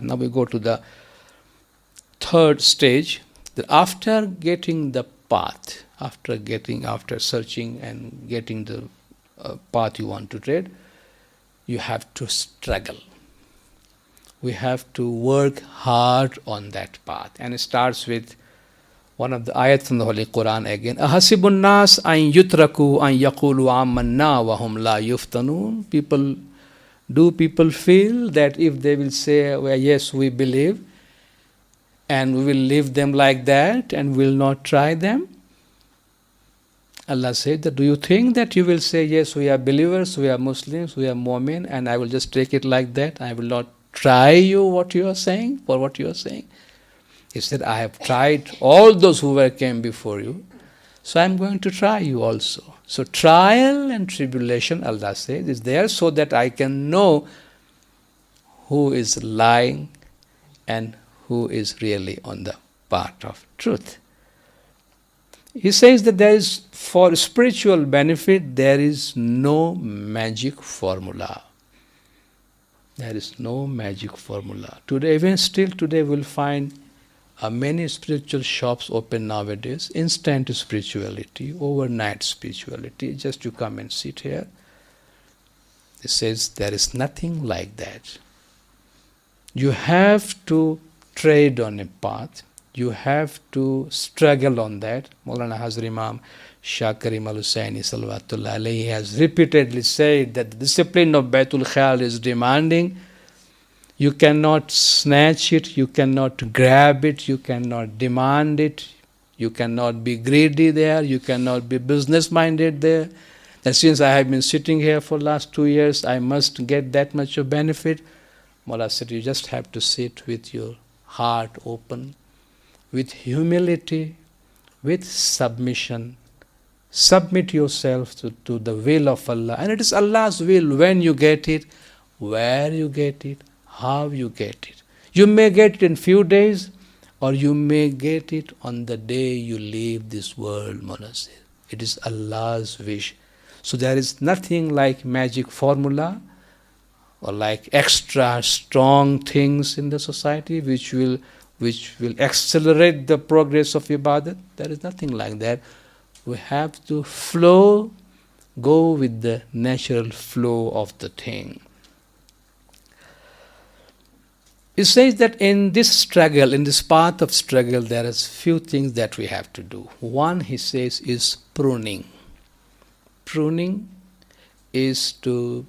Now we go to the third stage. That after getting the path, after searching and getting the path you want to tread, you have to struggle. We have to work hard on that path. And it starts with one of the ayat from the Holy Quran again. Ahasibun nas an yutraku an yaqulu amanna wa hum la yuftanun. Do people feel that if they will say, well, yes, we believe, and we will leave them like that and will not try them? Allah said that, do you think that you will say, yes, we are believers, we are Muslims, we are Mu'min, and I will just take it like that, I will not try you what you are saying, for what you are saying? He said, I have tried all those who came before you, so I am going to try you also. So trial and tribulation, Allah says, is there so that I can know who is lying and who is really on the path of truth. He says that there is, for spiritual benefit, there is no magic formula. There is no magic formula. Today, even still today, we'll find many spiritual shops open nowadays. Instant spirituality, overnight spirituality. Just you come and sit here. It says there is nothing like that. You have to tread on a path. You have to struggle on that. Maulana Hazrat Imam Shah Karim al-Husaini Salawatullah alayhi has repeatedly said that the discipline of Baitul Khayal is demanding. You cannot snatch it, you cannot grab it, you cannot demand it, you cannot be greedy there, you cannot be business-minded there. And since I have been sitting here for the last 2 years, I must get that much of benefit. Mullah said, you just have to sit with your heart open, with humility, with submission. Submit yourself to the will of Allah. And it is Allah's will when you get it, where you get it, how you get it. You may get it in few days, or you may get it on the day you leave this world, Mullah says. It is Allah's wish. So there is nothing like magic formula or like extra strong things in the society which will accelerate the progress of ibadat. There is nothing like that. We have to go with the natural flow of the thing. It says that in this struggle, in this path of struggle, there is few things that we have to do. One, he says, is pruning. Pruning is to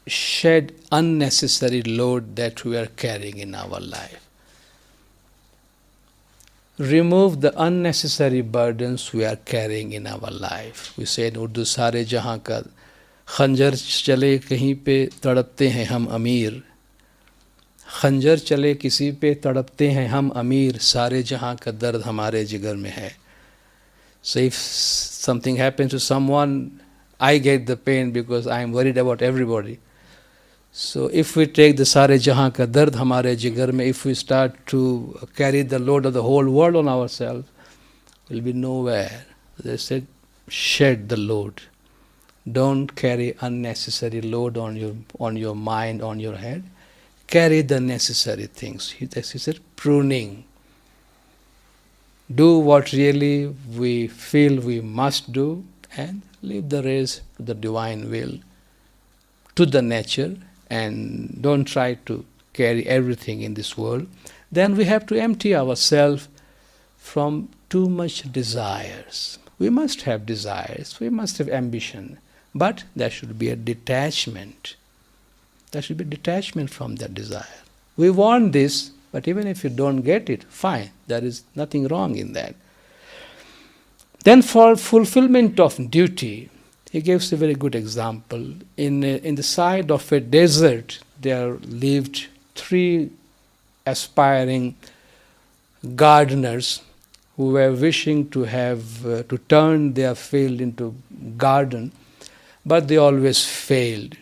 shed unnecessary load that we are carrying in our life. Remove the unnecessary burdens we are carrying in our life. We say in Urdu, सारे जहाँ का खंजर चले कहीं पे तड़पते हैं हम अमीर. खंजर चले किसी पे तड़पते हैं हम अमीर. सारे जहाँ का दर्द हमारे जिगर में है. So if something happens to someone, I get the pain because I am worried about everybody. So if we take the सारे जहाँ का दर्द हमारे जिगर में, if we start to carry the load of the whole world on ourselves, we'll be nowhere. They said, shed the load. Don't carry unnecessary load on your mind, on your head. Carry the necessary things. He said, pruning. Do what really we feel we must do and leave the rest to the divine will, to the nature, and don't try to carry everything in this world. Then we have to empty ourselves from too much desires. We must have desires, we must have ambition, but there should be a detachment. There should be detachment from that desire. We want this, but even if you don't get it, fine, there is nothing wrong in that. Then for fulfillment of duty, he gives a very good example. In the side of a desert, there lived 3 aspiring gardeners who were wishing to turn their field into garden, but they always failed.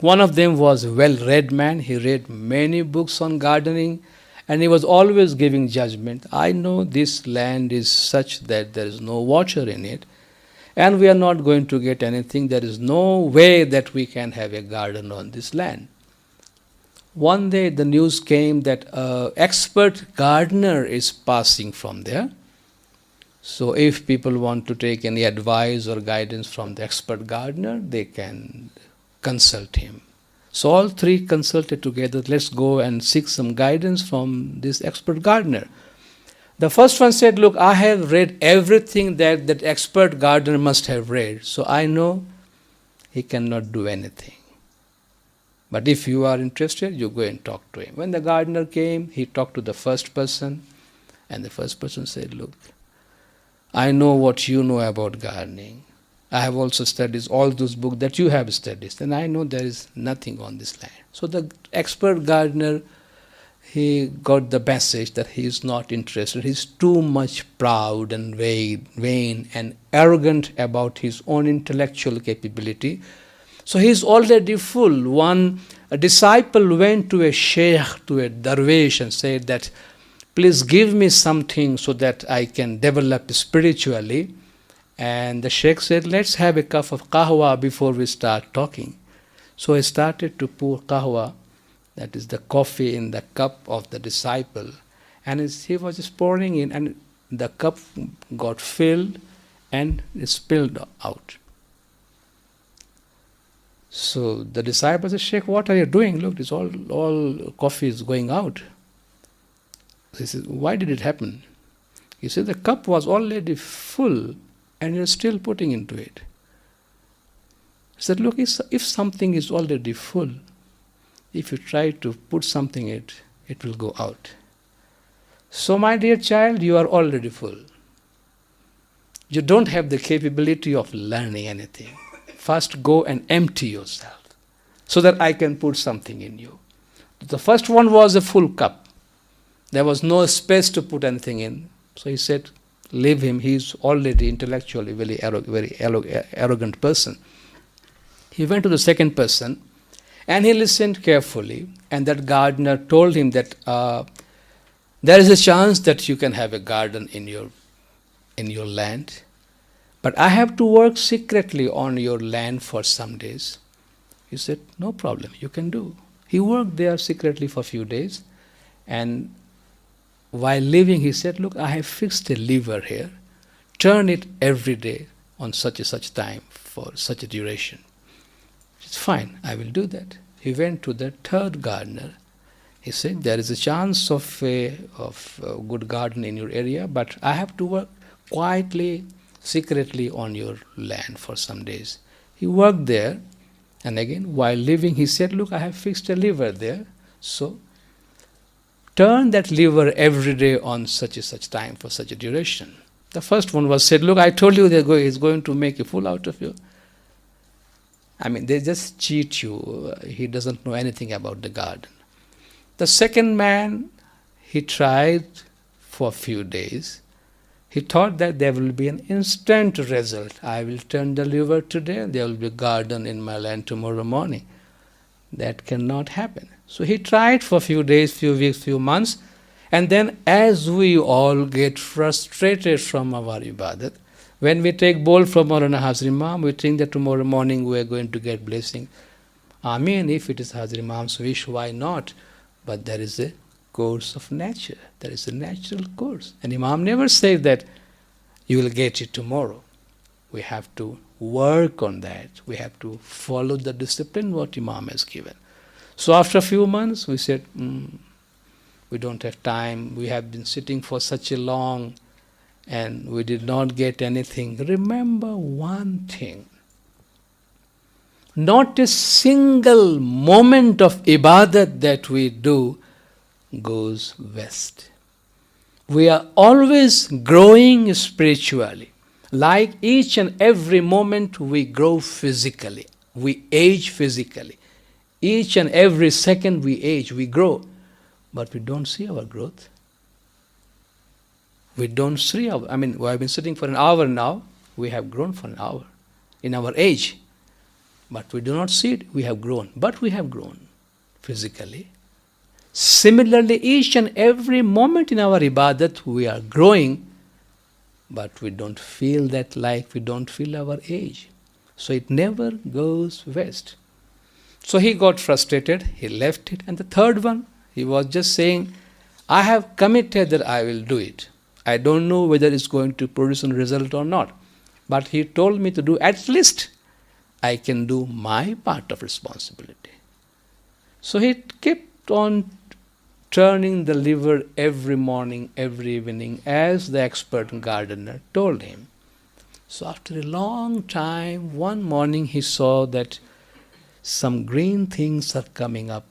One of them was a well-read man. He read many books on gardening, and he was always giving judgment. I know this land is such that there is no water in it, and we are not going to get anything. There is no way that we can have a garden on this land. One day the news came that an expert gardener is passing from there. So if people want to take any advice or guidance from the expert gardener, they can consult him. So all three consulted together, let's go and seek some guidance from this expert gardener. The first one said, look, I have read everything that expert gardener must have read, so I know he cannot do anything. But if you are interested, you go and talk to him. When the gardener came, he talked to the first person, and the first person said, look, I know what you know about gardening. I have also studied all those books that you have studied, and I know there is nothing on this land. So the expert gardener, he got the message that he is not interested. He is too much proud and vain and arrogant about his own intellectual capability. So he is already full. A disciple went to a sheikh, to a darwish, and said that, please give me something so that I can develop spiritually. And the sheikh said, let's have a cup of qahwa before we start talking. So he started to pour qahwa, that is the coffee, in the cup of the disciple. And he was just pouring in, and the cup got filled and it spilled out. So the disciple said, Sheikh, what are you doing? Look, it's all coffee is going out. He said, why did it happen? He said, the cup was already full and you're still putting into it. He said, look, if something is already full, if you try to put something in it, it will go out. So my dear child, you are already full. You don't have the capability of learning anything. First go and empty yourself so that I can put something in you. The first one was a full cup. There was no space to put anything in. So he said, leave him. He is already intellectually very arrogant person. He went to the second person and he listened carefully. And that gardener told him that there is a chance that you can have a garden in your land. But I have to work secretly on your land for some days. He said, no problem, you can do. He worked there secretly for a few days. And while leaving, he said, look, I have fixed a lever here. Turn it every day on such and such time for such a duration. It's fine, I will do that. He went to the third gardener. He said, there is a chance of a good garden in your area, but I have to work quietly, secretly on your land for some days. He worked there, and again, while leaving, he said, look, I have fixed a lever there, so turn that lever every day on such and such time for such a duration. The first one was said, look, I told you he's going to make a fool out of you. I mean, they just cheat you. He doesn't know anything about the garden. The second man, he tried for a few days. He thought that there will be an instant result. I will turn the lever today, there will be a garden in my land tomorrow morning. That cannot happen. So he tried for a few days, few weeks, few months, and then as we all get frustrated from our ibadat, when we take bowl from Maulana Hazir Imam, we think that tomorrow morning we are going to get blessing. Amen, if it is Hazir Imam's wish, why not? But there is a course of nature. There is a natural course. And Imam never says that you will get it tomorrow. We have to work on that. We have to follow the discipline what Imam has given. So after a few months, we said, we don't have time. We have been sitting for such a long and we did not get anything. Remember one thing. Not a single moment of ibadat that we do goes waste. We are always growing spiritually. Like each and every moment we grow physically. We age physically. Each and every second we age, we grow. But we don't see our growth. We don't see our, we have been sitting for an hour now. We have grown for an hour in our age. But we do not see it. We have grown. But we have grown physically. Similarly, each and every moment in our ibadat, we are growing, but we don't feel that like we don't feel our age. So it never goes waste. So he got frustrated, he left it. And the third one, he was just saying, I have committed that I will do it. I don't know whether it's going to produce a result or not. But he told me to do at least I can do my part of responsibility. So he kept on turning the lever every morning, every evening, as the expert gardener told him. So after a long time, one morning he saw that some green things are coming up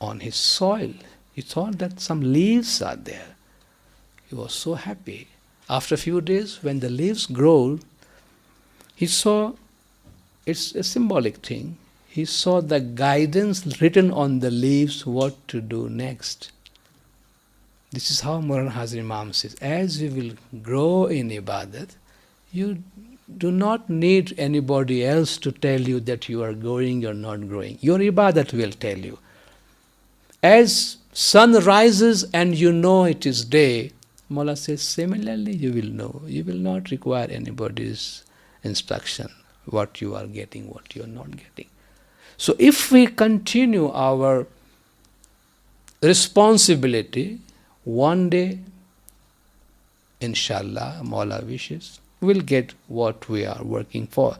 on his soil. He thought that some leaves are there. He was so happy. After a few days, when the leaves grow, he saw, it's a symbolic thing, he saw the guidance written on the leaves what to do next. This is how Maulana Hazir Imam says, as you will grow in ibadat, you do not need anybody else to tell you that you are growing or not growing. Your ibadat will tell you. As sun rises and you know it is day, Mullah says, similarly you will know. You will not require anybody's instruction, what you are getting, what you are not getting. So if we continue our responsibility, one day, inshallah, Mullah wishes, we'll get what we are working for.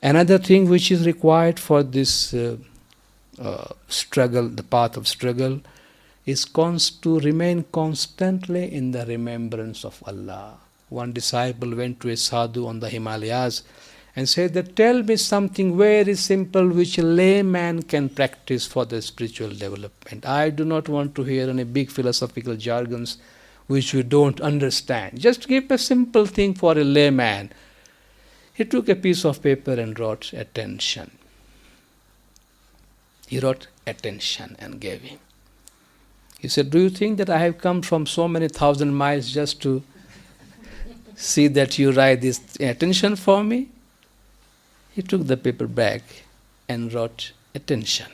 Another thing which is required for this struggle, the path of struggle, is to remain constantly in the remembrance of Allah. One disciple went to a sadhu on the Himalayas and said that, tell me something very simple which a layman can practice for the spiritual development. I do not want to hear any big philosophical jargons which we don't understand. Just give a simple thing for a layman. He took a piece of paper and wrote attention. He wrote attention and gave him. He said, do you think that I have come from so many thousand miles just to see that you write this attention for me? He took the paper back and wrote attention.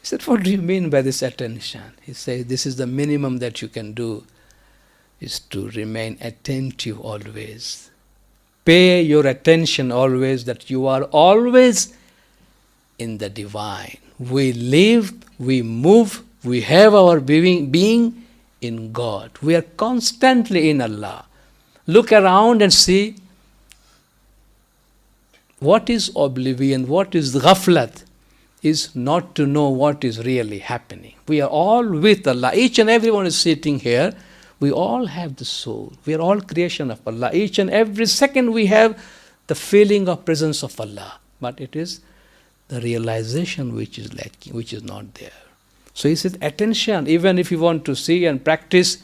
He said, what do you mean by this attention? He said, this is the minimum that you can do, is to remain attentive always. Pay your attention always, that you are always in the divine. We live, we move, we have our being in God. We are constantly in Allah. Look around and see what is oblivion, what is ghaflat, is not to know what is really happening. We are all with Allah. Each and everyone is sitting here. We all have the soul. We are all creation of Allah. Each and every second we have the feeling of presence of Allah. But it is the realization which is lacking, which is not there. So he says, attention, even if you want to see and practice,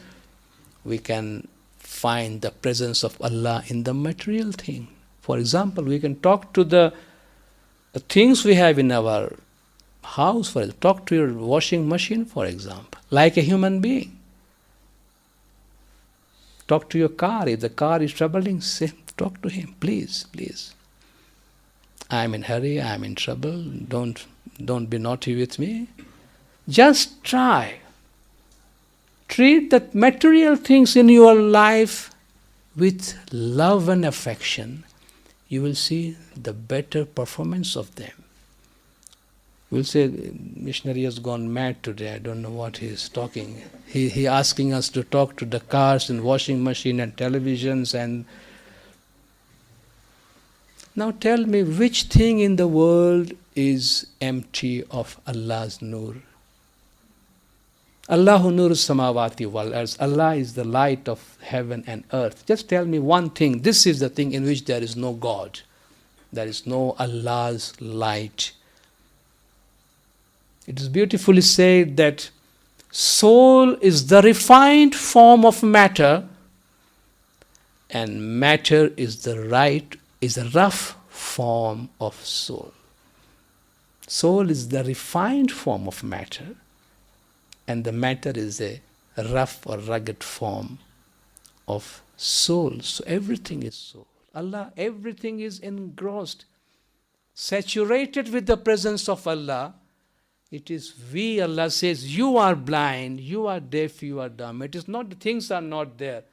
we can find the presence of Allah in the material thing. For example, we can talk to the things we have in our house, for example. Talk to your washing machine, for example, like a human being. Talk to your car. If the car is troubling, say, talk to him, please, please. I am in hurry, I am in trouble, don't be naughty with me. Just try. Treat the material things in your life with love and affection. You will see the better performance of them. You will say, missionary has gone mad today, I don't know what he is talking. He asking us to talk to the cars and washing machine and televisions and... Now tell me, which thing in the world is empty of Allah's nur? Allahu nur samawati wal ard. Allah is the light of heaven and earth. Just tell me one thing. This is the thing in which there is no God. There is no Allah's light. It is beautifully said that soul is the refined form of matter, and matter is a rough form of soul. Soul is the refined form of matter, and the matter is a rough or rugged form of soul. So everything is soul. Allah, everything is engrossed, saturated with the presence of Allah. It is we, Allah says, you are blind, you are deaf, you are dumb. It is not, the things are not there.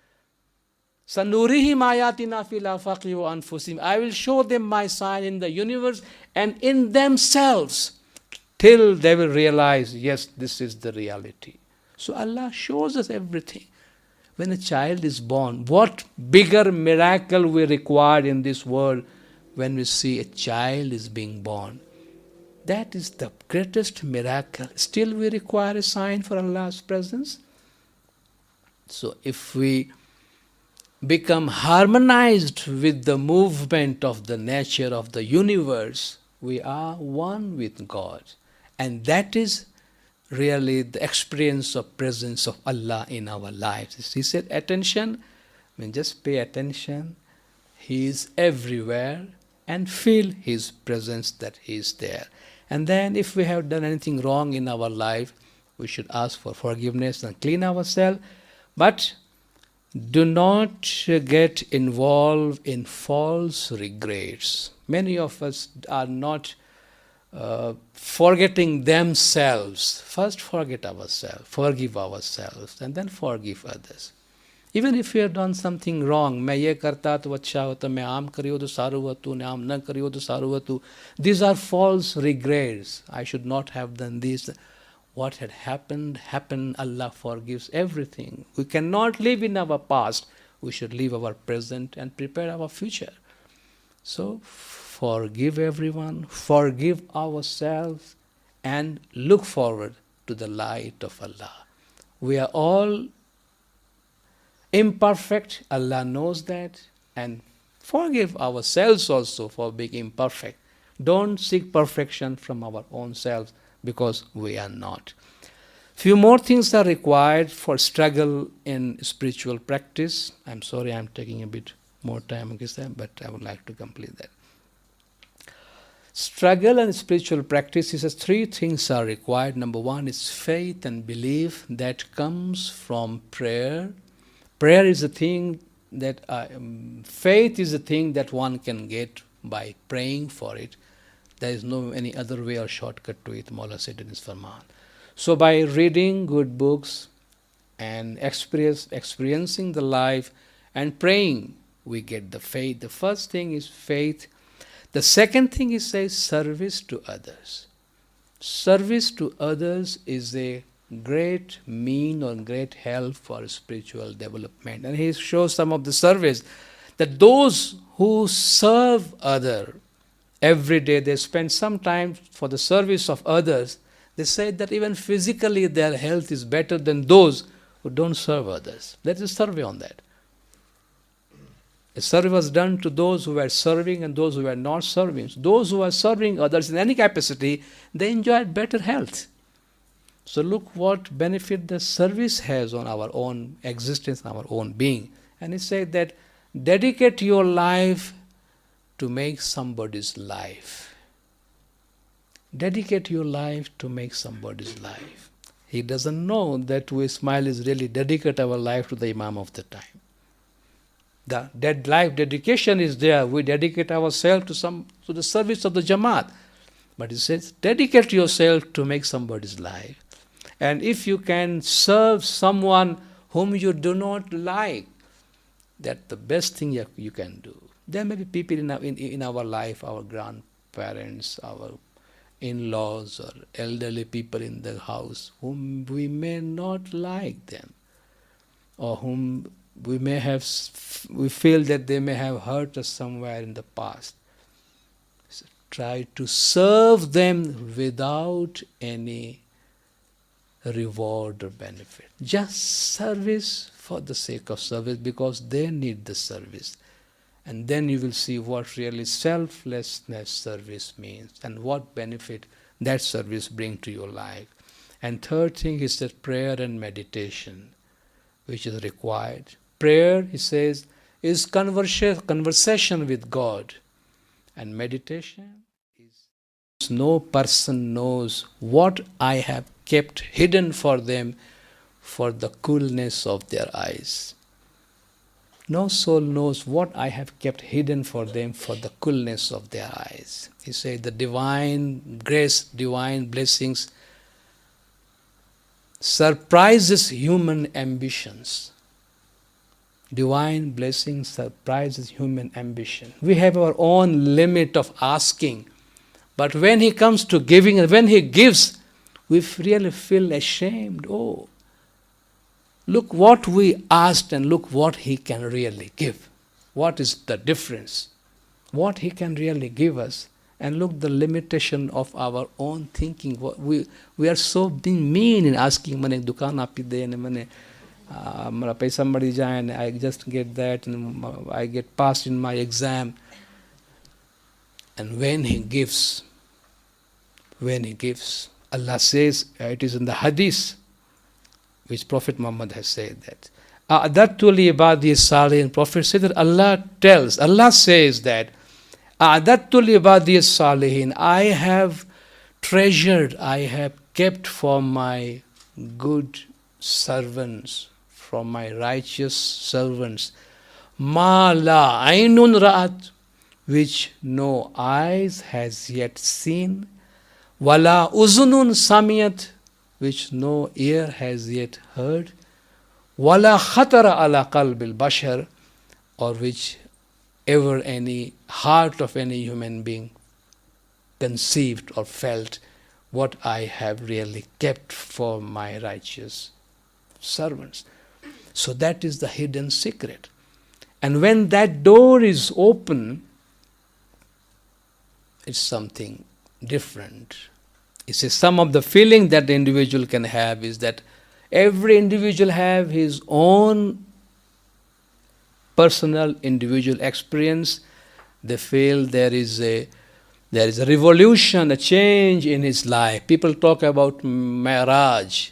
Sanurihim ayatina fil afaqi wa anfusim. I will show them my sign in the universe and in themselves till they will realize, yes, this is the reality. So Allah shows us everything. When a child is born, what bigger miracle we require in this world when we see a child is being born? That is the greatest miracle. Still we require a sign for Allah's presence. So if we become harmonized with the movement of the nature of the universe, we are one with God. And that is really the experience of presence of Allah in our lives. He said, attention, I mean just pay attention. He is everywhere and feel His presence that He is there. And then if we have done anything wrong in our life, we should ask for forgiveness and clean ourselves. But do not get involved in false regrets. Many of us are not forgetting themselves. First forget ourselves, forgive ourselves, and then forgive others. Even if we have done something wrong, मैं ये करता तो अच्छा होता, मैं आम करियो तो सारू होतु, मैं आम न करियो तो सारू होतु. These are false regrets. I should not have done this. What had happened, happened. Allah forgives everything. We cannot live in our past. We should live our present and prepare our future. So forgive everyone, forgive ourselves, and look forward to the light of Allah. We are all imperfect. Allah knows that. And forgive ourselves also for being imperfect. Don't seek perfection from our own selves, because we are not. Few more things are required for struggle in spiritual practice. I'm sorry I'm taking a bit more time, but I would like to complete that. Struggle and spiritual practice is three things are required. Number one is faith and belief that comes from prayer. Prayer is a thing that, faith is a thing that one can get by praying for it. There is no any other way or shortcut to it, Maula said in his Farman. So by reading good books and experiencing the life and praying, we get the faith. The first thing is faith. The second thing is say service to others. Service to others is a great mean or great help for spiritual development. And he shows some of the service that those who serve others, every day they spend some time for the service of others. They say that even physically their health is better than those who don't serve others. There is a survey on that. A survey was done to those who were serving and those who were not serving. Those who are serving others in any capacity, they enjoyed better health. So look what benefit the service has on our own existence, our own being. And he said that dedicate your life to make somebody's life. Dedicate your life to make somebody's life. He doesn't know that we Ismail is really dedicate our life to the Imam of the time. The dead life dedication is there. We dedicate ourselves to the service of the Jamaat. But he says, dedicate yourself to make somebody's life. And if you can serve someone whom you do not like, that's the best thing you can do. There may be people in our life, our grandparents, our in-laws, or elderly people in the house, whom we may not like them, or whom we feel that they may have hurt us somewhere in the past. So try to serve them without any reward or benefit. Just service for the sake of service, because they need the service. And then you will see what really selflessness service means and what benefit that service brings to your life. And third thing is that prayer and meditation, which is required. Prayer, he says, is conversation with God. And meditation is no person knows what I have kept hidden for them for the coolness of their eyes. No soul knows what I have kept hidden for them for the coolness of their eyes. He said the divine grace, divine blessings surprises human ambitions. Divine blessing surprises human ambition. We have our own limit of asking. But when He comes to giving, and when He gives, we really feel ashamed. Oh, look what we asked and look what He can really give. What is the difference? What He can really give us. And look the limitation of our own thinking. We are so being mean in asking, mane dukan api de ne mane mara paisa madi jaye and I just get that and I get passed in my exam. And when He gives, Allah says, it is in the hadith, which Prophet Muhammad has said that, A'adattu li ibadi salihin. Prophet said that Allah says that, A'adattu li ibadi salihin. I have treasured, I have kept for my good servants, from my righteous servants, ma la aynun ra'at, which no eyes has yet seen, wala uzunun samiyat, which no ear has yet heard, wala khatara ala qalbil bashar, or which ever any heart of any human being conceived or felt, what I have really kept for my righteous servants. So that is the hidden secret. And when that door is open, it's something different. It says some of the feeling that the individual can have is that every individual have his own personal individual experience. They feel there is a revolution, a change in his life. People talk about Mi'raj,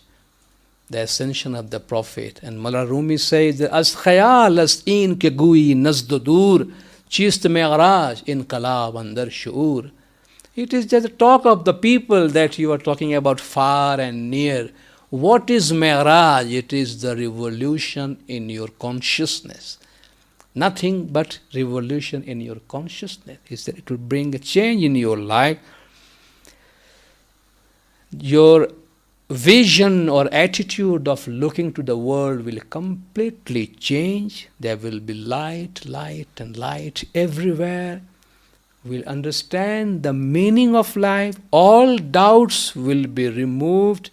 the ascension of the Prophet. And Mullah Rumi says that as khayal as in ke gui nazd dur, chist Mi'raj inqalab andar shuur. It is just a talk of the people that you are talking about far and near. What is Mi'raj? It is the revolution in your consciousness. Nothing but revolution in your consciousness. It will bring a change in your life. Your vision or attitude of looking to the world will completely change. There will be light, light and light everywhere. We'll understand the meaning of life. All doubts will be removed.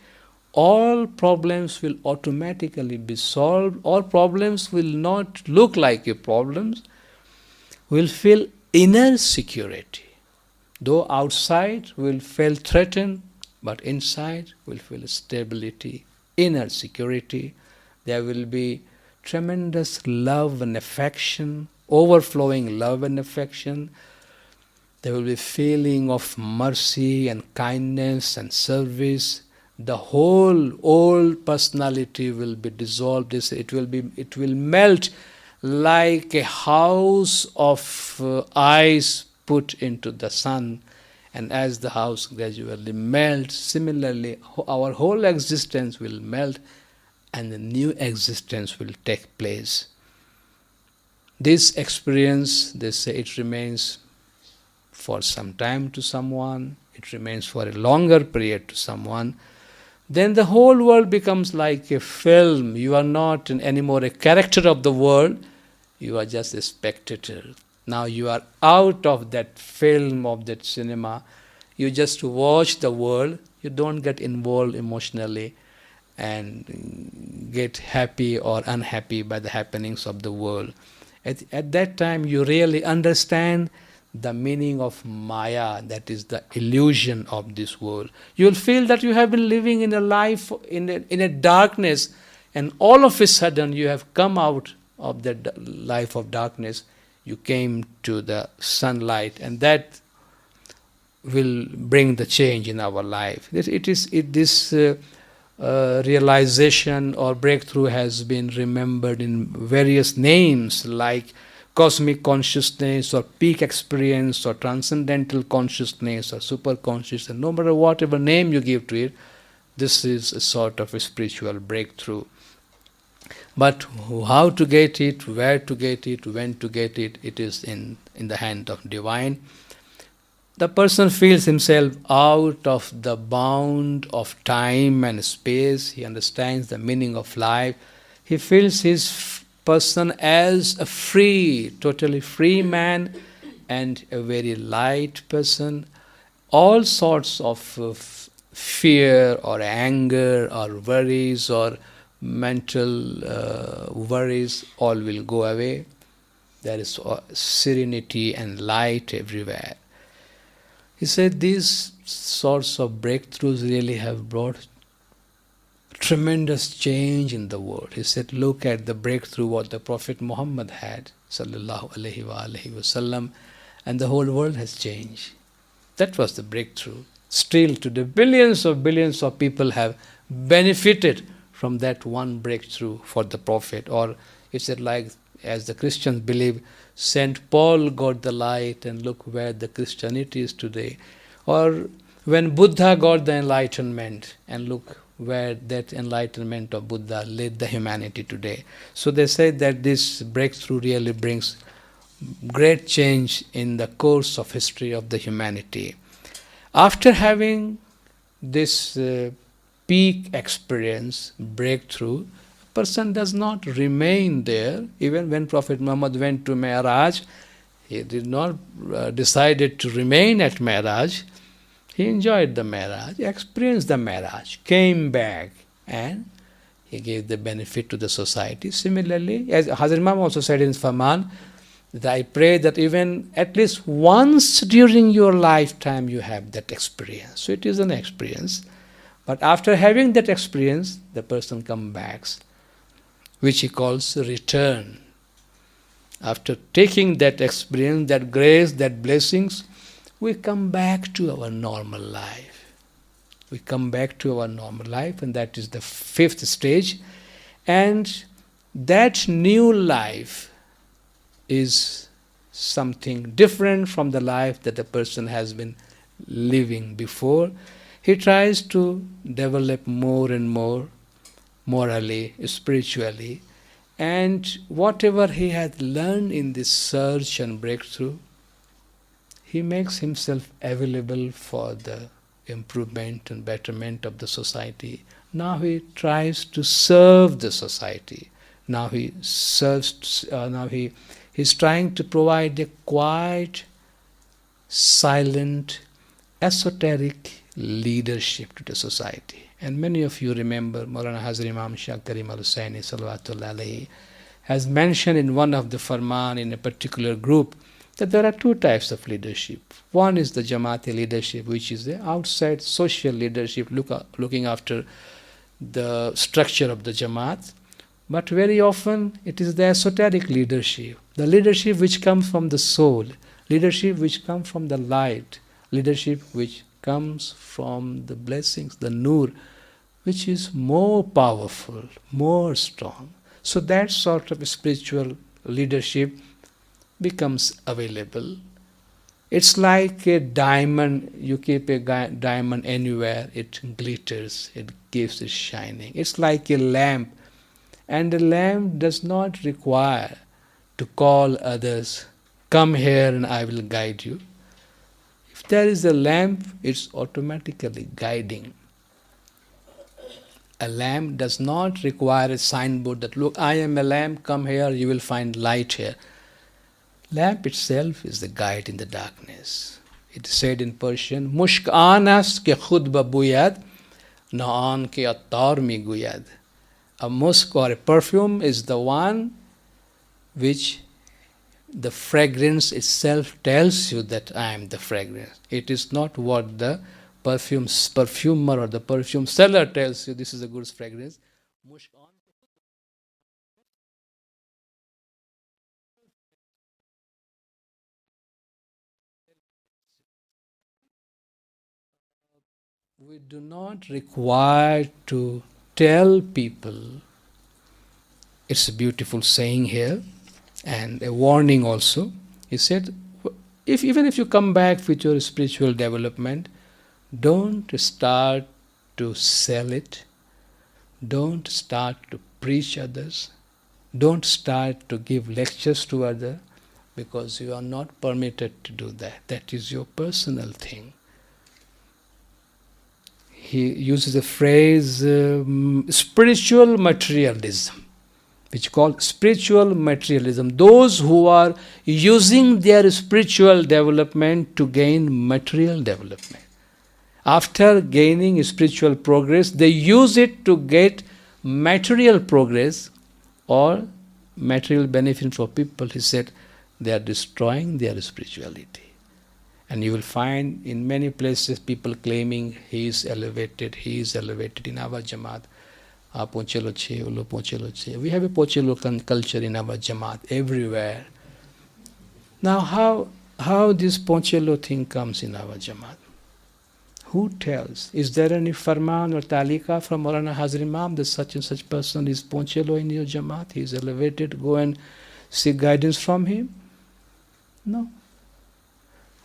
All problems will automatically be solved. All problems will not look like a problems. We'll feel inner security. Though outside we'll feel threatened, but inside we'll feel stability, inner security. There will be tremendous love and affection, overflowing love and affection. There will be feeling of mercy and kindness and service. The whole old personality will be dissolved. It will melt like a house of ice put into the sun. And as the house gradually melts, similarly our whole existence will melt and a new existence will take place. This experience, they say, it remains for some time to someone, it remains for a longer period to someone. Then the whole world becomes like a film. You are not anymore a character of the world, you are just a spectator. Now you are out of that film, of that cinema. You just watch the world. You don't get involved emotionally and get happy or unhappy by the happenings of the world. At that time you really understand the meaning of Maya, that is the illusion of this world. You will feel that you have been living in a life in a darkness, and all of a sudden you have come out of that life of darkness. You came to the sunlight, and that will bring the change in our life. This realization or breakthrough has been remembered in various names like cosmic consciousness or peak experience or transcendental consciousness or super consciousness. No matter whatever name you give to it, this is a sort of a spiritual breakthrough. But how to get it, where to get it, when to get it, it is in the hand of Divine. The person feels himself out of the bound of time and space. He understands the meaning of life. He feels his person as a free, totally free man, and a very light person. All sorts of fear or anger or worries or mental worries all will go away. There is serenity and light everywhere. He said these sorts of breakthroughs really have brought tremendous change in the world. He said, look at the breakthrough what the Prophet Mohammad had, sallallahu alaihi wasallam, and the whole world has changed. That was the breakthrough. Still today, billions of people have benefited from that one breakthrough for the Prophet. Or is it like, as the Christians believe, Saint Paul got the light and look where the Christianity is today. Or when Buddha got the enlightenment and look where that enlightenment of Buddha led the humanity today. So they say that this breakthrough really brings great change in the course of history of the humanity. After having this peak experience, breakthrough, a person does not remain there. Even when Prophet Muhammad went to Mi'raj, he did not decided to remain at Mi'raj. He enjoyed the Mi'raj, experienced the Mi'raj, came back, and he gave the benefit to the society. Similarly, as Hazrat Imam also said in his Farman, that I pray that even at least once during your lifetime you have that experience. So it is an experience. But after having that experience, the person comes back, which he calls return. After taking that experience, that grace, that blessings, we come back to our normal life. We come back to our normal life, and that is the fifth stage. And that new life is something different from the life that the person has been living before. He tries to develop more and more morally, spiritually, and whatever he had learned in this search and breakthrough, he makes himself available for the improvement and betterment of the society. Now he tries to serve the society. Now he serves. He's trying to provide a quiet, silent, esoteric leadership to the society. And many of you remember Maulana Hazrat Imam Shah Karim al-Husaini Salawatullah alayhi has mentioned in one of the Farman in a particular group that there are two types of leadership. One is the Jamaati leadership, which is the outside social leadership, looking after the structure of the Jamaat. But very often it is the esoteric leadership, the leadership which comes from the soul, leadership which comes from the light, leadership which comes from the blessings, the nur, which is more powerful, more strong. So that sort of spiritual leadership becomes available. It's like a diamond. You keep a diamond anywhere, it glitters, it gives it shining. It's like a lamp. And the lamp does not require to call others, come here and I will guide you. If there is a lamp, it's automatically guiding. A lamp does not require a signboard that, look, I am a lamp, come here, you will find light here. Lamp itself is the guide in the darkness. It is said in Persian, Mushk anas ke khud babuyad, naan ke attar mi guyad. A musk or a perfume is the one which the fragrance itself tells you that I am the fragrance. It is not what the perfumer or the perfume seller tells you this is a good fragrance. We do not require to tell people. It's a beautiful saying here and a warning also. He said, even if you come back with your spiritual development, don't start to sell it. Don't start to preach others. Don't start to give lectures to others, because you are not permitted to do that. That is your personal thing. He uses the phrase spiritual materialism. which is called spiritual materialism. Those who are using their spiritual development to gain material development. After gaining spiritual progress, they use it to get material progress or material benefit for people. He said they are destroying their spirituality. And you will find in many places people claiming he is elevated in our Jamaat. We have a Pochelo culture in our Jamaat everywhere. Now how this Pochelo thing comes in our Jamaat? Who tells? Is there any farman or talika from Maulana Hazir Imam that such and such person is Ponchelo in your Jamaat? He is elevated, go and seek guidance from him? No.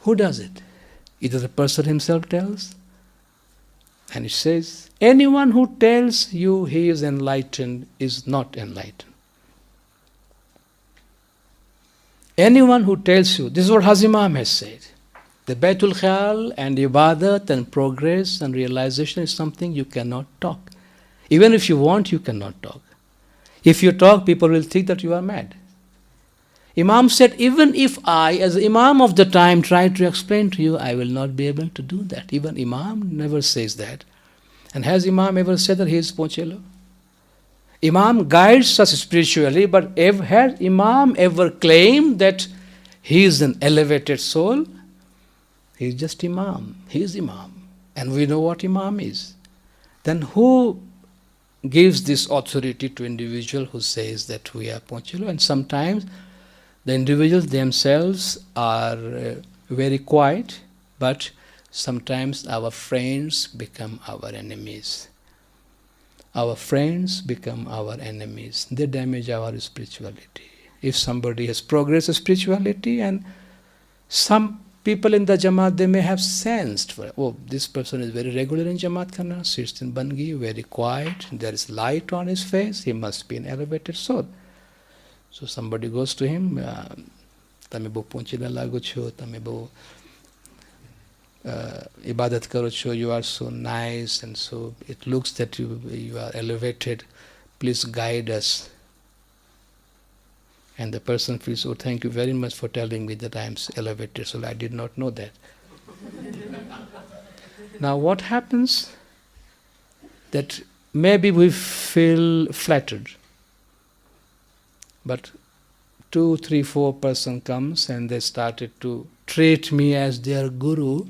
Who does it? Either the person himself tells, and it says, anyone who tells you he is enlightened is not enlightened. Anyone who tells you, this is what Hazir Imam has said, the Baitul Khayal and Ibadat and progress and realization is something you cannot talk. Even if you want, you cannot talk. If you talk, people will think that you are mad. Imam said, even if I, as Imam of the time, try to explain to you, I will not be able to do that. Even Imam never says that. And has Imam ever said that he is Ponchelo? Imam guides us spiritually, but has Imam ever claimed that he is an elevated soul? He is just Imam. He is Imam. And we know what Imam is. Then who gives this authority to individual who says that we are Ponchelo? And sometimes the individuals themselves are very quiet, but sometimes our friends become our enemies. Our friends become our enemies. They damage our spirituality. If somebody has progressed spirituality, and some people in the Jamaat, they may have sensed, oh, this person is very regular in Jamaat Khana, sits in Bangi, very quiet, there is light on his face, he must be an elevated soul. So somebody goes to him, Tame bo ponchila lago cho, tame bo ibadat karo cho, you are so nice and so it looks that you are elevated, please guide us. And the person feels, oh, thank you very much for telling me that I am elevated, so I did not know that. Now what happens? That maybe we feel flattered. But 2, 3, 4 person comes and they started to treat me as their guru,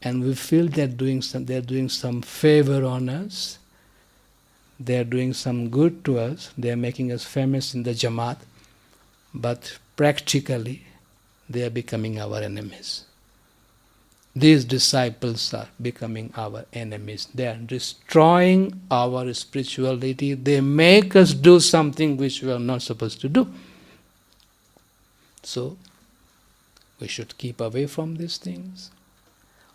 and we feel they're doing some favor on us. They are doing some good to us. They are making us famous in the Jamaat. But practically, they are becoming our enemies. These disciples are becoming our enemies. They are destroying our spirituality. They make us do something which we are not supposed to do. So, we should keep away from these things.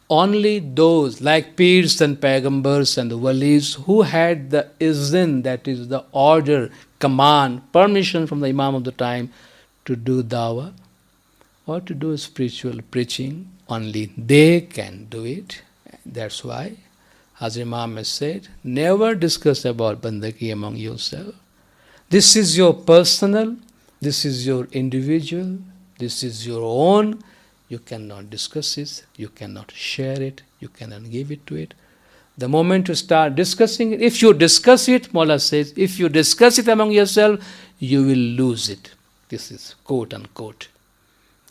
Only those like Peers and Paigambars and the Walis who had the izn, that is the order, command, permission from the Imam of the time to do dawah or to do spiritual preaching, only they can do it. That's why Hazir Imam has said, never discuss about bandagi among yourself. This is your personal, this is your individual, this is your own. You cannot discuss it, you cannot share it, you cannot give it to it. The moment you start discussing it, if you discuss it, Mawla says, if you discuss it among yourself, you will lose it. This is quote unquote.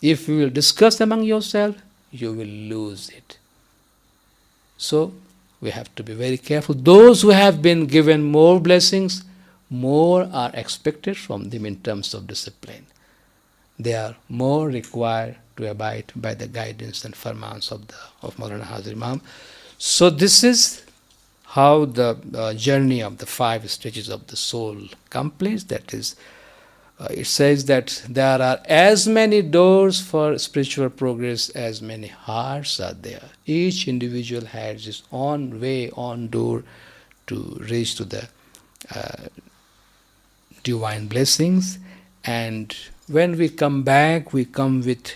If you will discuss among yourself, you will lose it. So, we have to be very careful. Those who have been given more blessings, more are expected from them in terms of discipline. They are more required to abide by the guidance and farmans of Maulana Hazir Imam. So this is how the journey of the 5 stages of the soul completes. That is, it says that there are as many doors for spiritual progress as many hearts are there. Each individual has his own way, own door to reach to the divine blessings. And when we come back, we come with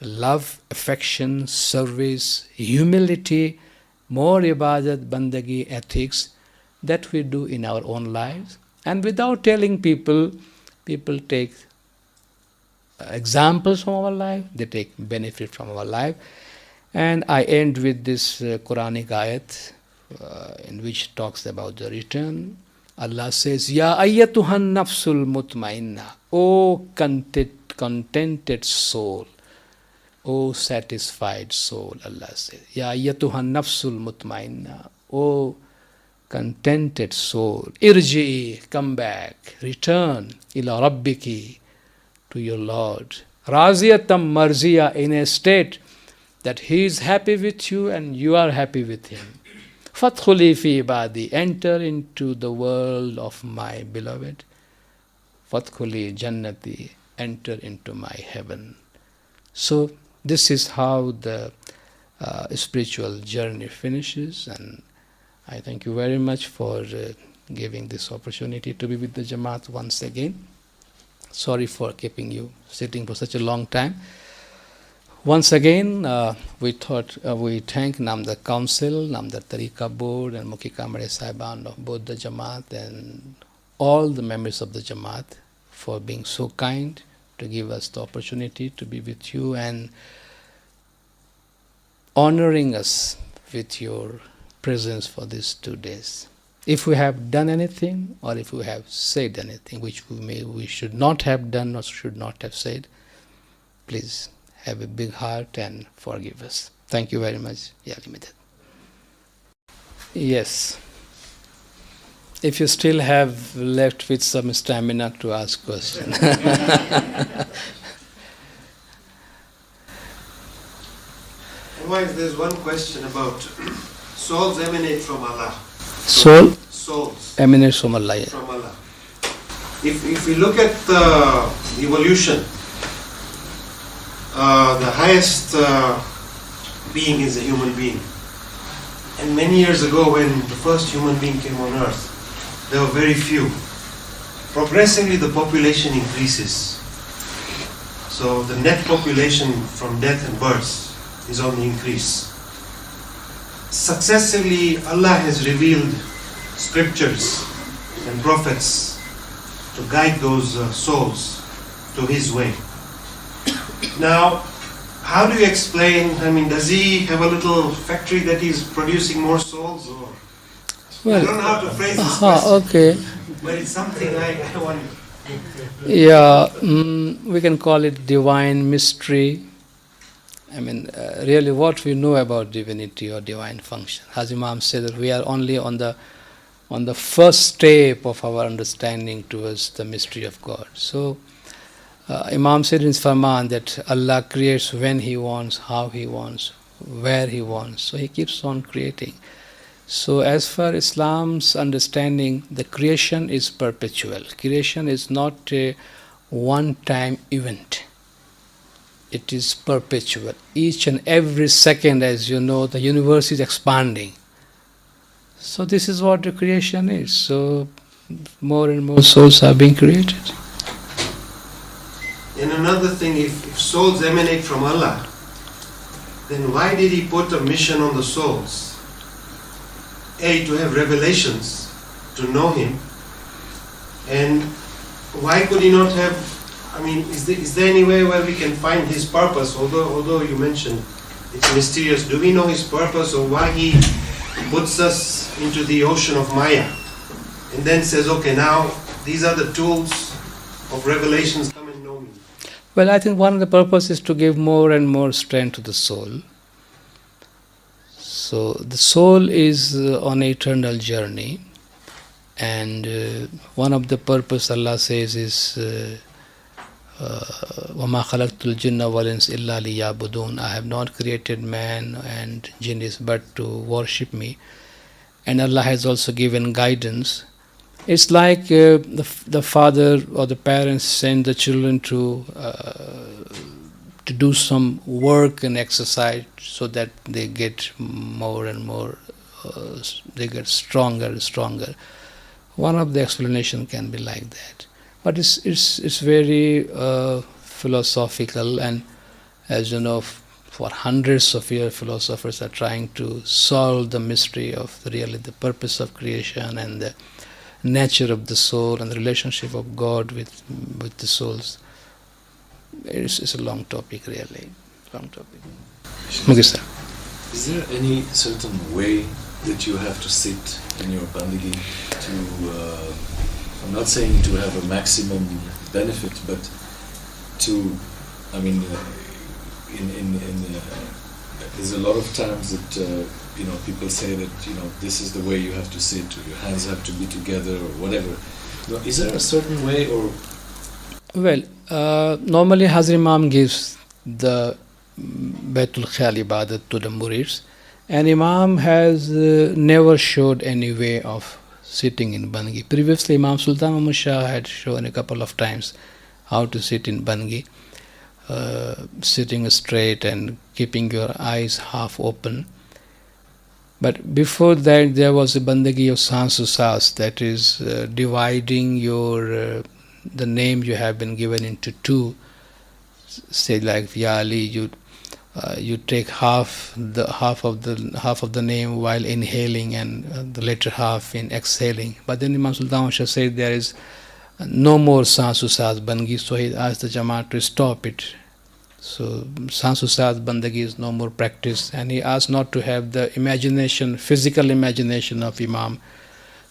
love, affection, service, humility, more ibadat, bandagi, ethics that we do in our own lives. And without telling people, people take examples from our life, they take benefit from our life. And I end with this Quranic ayat in which talks about the return. Allah says, Ya ayyatuhan nafsul mutmainna, O contented soul, O satisfied soul, Allah says. Ya ayyatuhan nafsul mutmainna, O contented soul, irji'i, come back, return, ila rabbiki, to your Lord. Raziyatam marziya, in a state that He is happy with you and you are happy with Him. Fadkhuli fi ibadi, enter into the world of my beloved. Fadkhuli jannati, enter into my heaven. So this is how the spiritual journey finishes, and I thank you very much for giving this opportunity to be with the Jamaat once again. Sorry for keeping you sitting for such a long time. Once again, we thank Namdar Council, Namdar Tariqa Board, and Mukhi Kamare Saiban of both the Jamaat and all the members of the Jamaat for being so kind to give us the opportunity to be with you and honoring us with your presence for these 2 days. If we have done anything or if we have said anything which we should not have done or should not have said, please have a big heart and forgive us. Thank you very much. Ya Limited. Yes. If you still have left with some stamina to ask questions. Otherwise, there's one question about souls emanate from Allah. Souls emanate from Allah. Yeah. From Allah. If we look at the evolution, the highest being is a human being. And many years ago, when the first human being came on earth, there were very few. Progressively, the population increases. So the net population from death and births is on the increase. Successively, Allah has revealed scriptures and prophets to guide those souls to His way. Now, how do you explain, does He have a little factory that He's producing more souls? Or Well, I don't know how to phrase this question, okay. but it's something I want. Yeah, we can call it divine mystery. Really what we know about divinity or divine function. As Imam said, that we are only on the first step of our understanding towards the mystery of God. So, Imam said in his Farman that Allah creates when He wants, how He wants, where He wants. So He keeps on creating. So as for Islam's understanding, the creation is perpetual. Creation is not a one-time event. It is perpetual. Each and every second, as you know, the universe is expanding. So this is what the creation is. So more and more souls are being created. And another thing, if souls emanate from Allah, then why did He put a mission on the souls? A, to have revelations, to know Him. And why could He not have, is there any way where we can find His purpose? Although you mentioned it's mysterious, do we know His purpose or why He puts us into the ocean of Maya and then says, okay, now these are the tools of revelations, come and know me? Well, I think one of the purposes is to give more and more strength to the soul. So the soul is on an eternal journey, and one of the purpose Allah says is وَمَا خَلَقْتُ الْجِنَّ وَالْإِنسَ إِلَّا لِيَعْبُدُونَ. I have not created man and jinnis but to worship me. And Allah has also given guidance. It's like the father or the parents send the children to do some work and exercise so that they get more and more, they get stronger and stronger. One of the explanation can be like that. But it's very philosophical, and as you know, for hundreds of years philosophers are trying to solve the mystery of really the purpose of creation and nature of the soul and the relationship of God with the souls. It's a long topic, really. Long topic. Okay, sir. Is there any certain way that you have to sit in your bandagi to, I'm not saying to have a maximum benefit, but to, I mean, there's a lot of times that, people say that, this is the way you have to sit, or your hands have to be together, or whatever. Is there a certain way, or? Well, normally Hazrat Imam gives the Baitul Khayal Ibadat to the murids, and Imam has never showed any way of sitting in Bangi. Previously, Imam Sultan Muhammad Shah had shown a couple of times how to sit in Bangi, sitting straight and keeping your eyes half open. But before that, there was a bandagi of Sansusas, that is dividing your the name you have been given into two. Say like Vyali, you take half of the name while inhaling and the later half in exhaling. But then Imam Sultan Shah said there is no more Sansusas Bangi, so he asked the Jamaat to stop it. So Sansusas Bandagi is no more practice, and he asked not to have the imagination, physical imagination of Imam.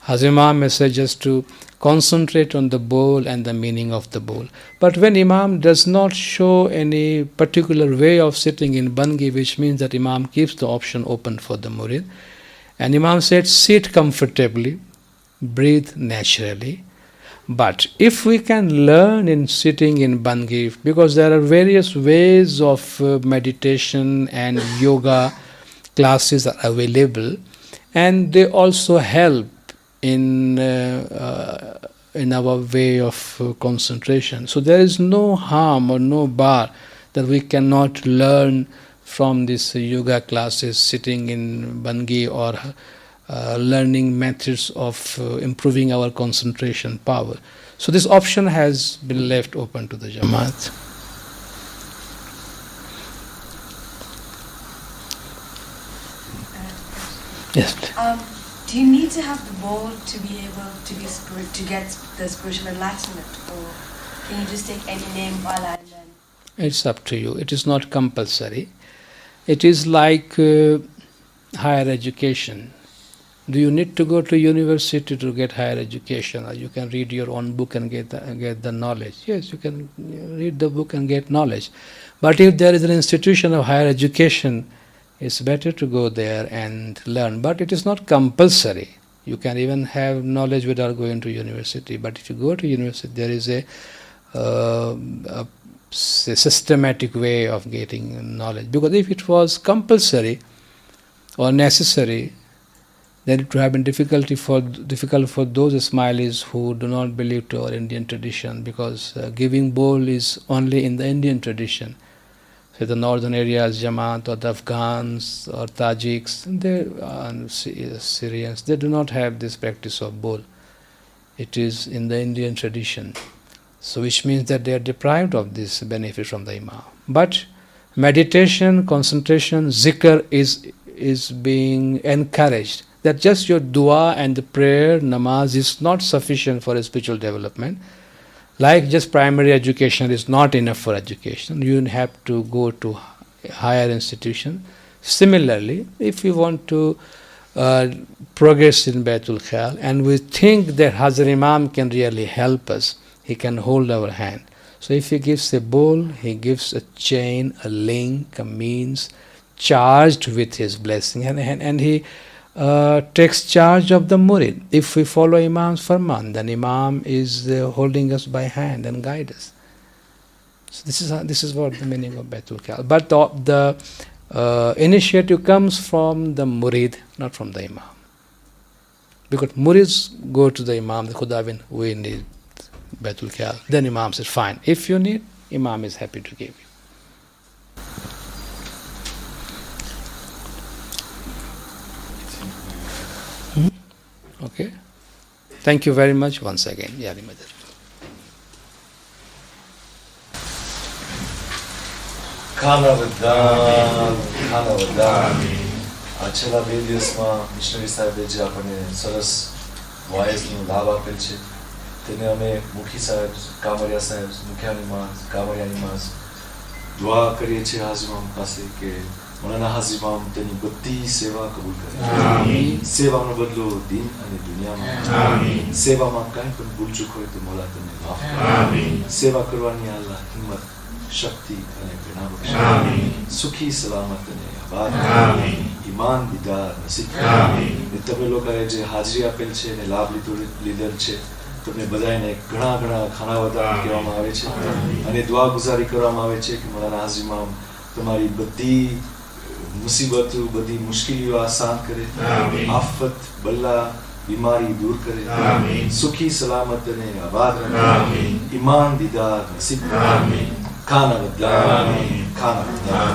Hazrat Imam may say just to concentrate on the bowl and the meaning of the bowl. But when Imam does not show any particular way of sitting in Bangi, which means that Imam keeps the option open for the murid, and Imam said, sit comfortably, breathe naturally. But if we can learn in sitting in Bangi, because there are various ways of meditation and yoga classes are available, and they also help in our way of concentration. So there is no harm or no bar that we cannot learn from these yoga classes, sitting in Bangi, or learning methods of improving our concentration power. So this option has been left open to the Jamaat. Yes, please. Do you need to have the bowl to be able to get the spiritual enlightenment, or can you just take any name of Allah and then? It's up to you. It is not compulsory. It is like higher education. Do you need to go to university to get higher education, or you can read your own book and get the knowledge? Yes, you can read the book and get knowledge. But if there is an institution of higher education, it's better to go there and learn. But it is not compulsory. You can even have knowledge without going to university. But if you go to university, there is a systematic way of getting knowledge. Because if it was compulsory or necessary, then it would have been difficult for those Ismailis who do not believe to our Indian tradition, because giving bowl is only in the Indian tradition. So the northern areas, Jamaat or the Afghans or Tajiks, Syrians, they do not have this practice of bowl. It is in the Indian tradition. So which means that they are deprived of this benefit from the Imam. But meditation, concentration, zikr is being encouraged. That just your dua and the prayer, namaz is not sufficient for spiritual development. Like just primary education is not enough for education. You have to go to higher institution. Similarly, if you want to progress in Baitul Khayal, and we think that Hazrat Imam can really help us, he can hold our hand. So if he gives a bowl, he gives a chain, a link, a means, charged with his blessing, and he takes charge of the murid. If we follow Imam's farman, then Imam is holding us by hand and guide us. So this is what the meaning of Baitul Khayal. But the initiative comes from the murid, not from the Imam. Because murids go to the Imam, the Khudawin, we need Baitul Khayal. Then Imam says, fine. If you need, Imam is happy to give you. Okay. Thank you very much once again. Yari Madar. આ છેલ્લા 2 દિવસમાં missionary સાહેબે જે આપણને સરસ વાયઝનો લાભ આપેલ છે તેને અમે મુખી સાહેબ, કામરિયા સાહેબ, મુખિયાની માણસ, કામરિયાની માણસ દુઆ કરીએ છીએ હાજી ઇમામ પાસે કે મૌલાના હાજી ઇમામ તેની બધી સેવા કબૂલ કરે. સેવાનો બદલો દીન અને દુનિયામાં. સેવામાં કાંઈ પણ ભૂલચૂક હોય તો મોલા તમને માફ કરે. સેવા કરવાની આલ્લાહ હિંમત, શક્તિ અને પ્રેરણા બક્ષે. સુખી સલામત અને આબાદ, ઈમાન દીદાર નસીબ. તમે લોકોએ જે હાજરી આપેલ છે અને લાભ લીધેલ છે તમને બધાને ઘણા ઘણા ખાના વધારા કહેવામાં આવે છે અને દુઆ ગુજારી કરવામાં આવે છે કે મૌલાના હાજી ઇમામ તમારી બધી મુસીબતો, બધી મુશ્કેલીઓ આસાન કરે, આફત બલ્લા બીમારી દૂર કરે, સુખી સલામત અને આબાદ રહે, ઈમાન દીદાર નસીબ, ખાના બદલા, ખાના બદલા.